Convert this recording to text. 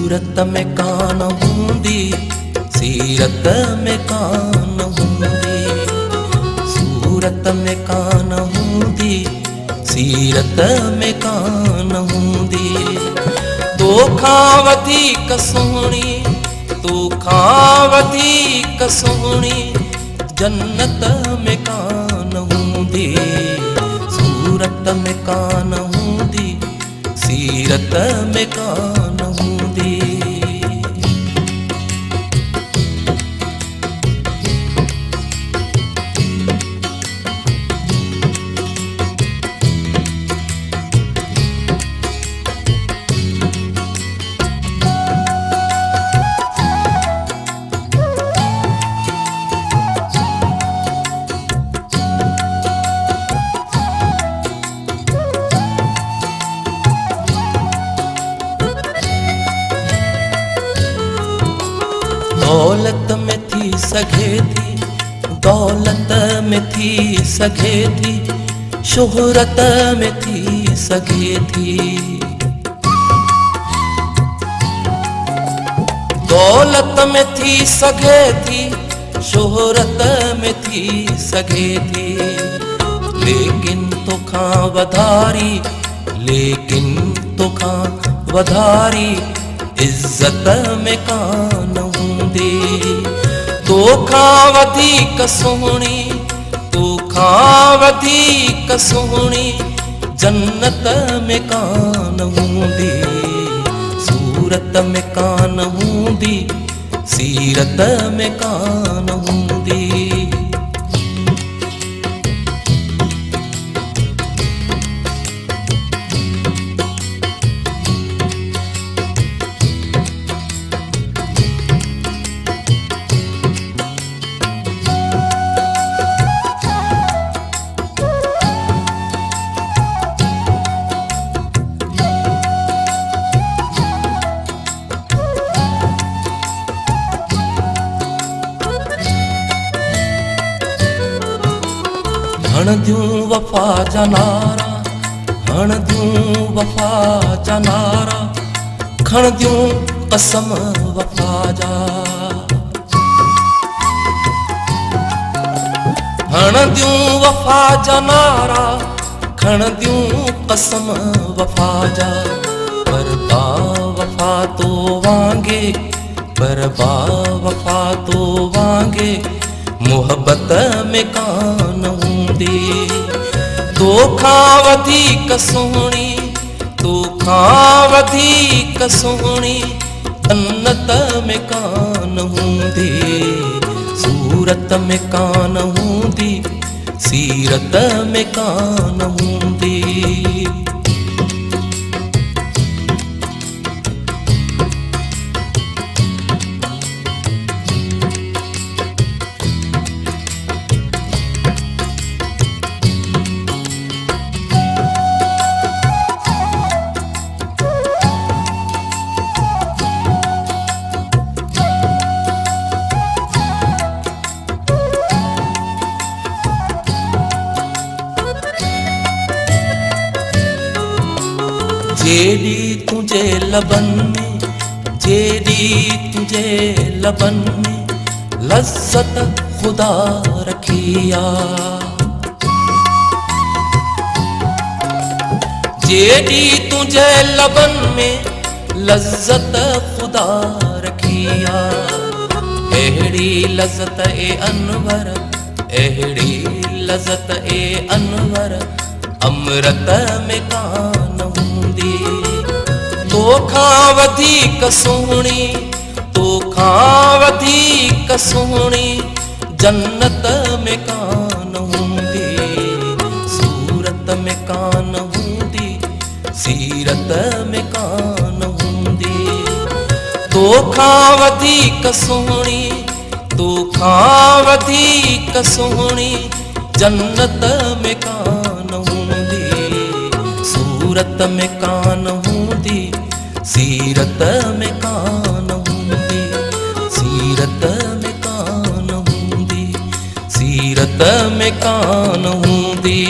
सूरत में कान हूंदी, सीरत में कान हूंदी। सूरत में कान हूंदी, सीरत में कान हूंदी। तोखां वधीक सुहिणी, तोखां वधीक सुहिणी जन्नत में कान हूंदी। सूरत में कान हूंदी, सीरत में कान हूंदी। दौलत में थी सघे थी, दौलत में थी सघे थी, शोहरत में थी सघे थी। दौलत में थी सघे थी, शोहरत में थी सघे थी। लेकिन तोखां वधारी, लेकिन तोखां वधारी इज्जत में कान हूंदी। तोखां वधीक सुहिणी, तोखां वधीक सुहिणी जन्नत में कान हूंदी। सूरत में कान हूंदी, सीरत में कान हूंदी। हणदियूं वफ़ा जा नारा, हणदियूं वफ़ा जा नारा, खणदियूं कसम वफ़ा जा। हणदियूं वफ़ा जा नारा, खणदियूं कसम वफ़ा जा। पर बा वफ़ा तो वांगे, पर बा वफ़ा तो वांगे मोहब्बत में कान हूंदी। तोखां वधीक सुहिणी, तोखां वधीक सुहिणी जन्नत में कान हूंदी। सूरत में कान हूंदी, सीरत में कान हूंदी। जेडी तुझे लबन में, जेडी तुझे लबन में लज्जत खुदा रखिया। जेडी तुझे लबन में लज्जत खुदा रखिया। एहड़ी लज्जत ए अनवर, एहड़ी लज्जत ए अनवर अमृत में कान हूंदी। तोखां वधीक सुहिणी, तोखां वधीक सुहिणी जन्नत में कान हूंदी। सूरत में कान हूंदी, सीरत में कान हूंदी। तोखां वधीक सुहिणी, तोखां वधीक सुहिणी जन्नत में कान हूंदी। सूरत में कान हूंदी, सीरत में कान हूंदी। सीरत में कान हूंदी, सीरत में कान हूंदी।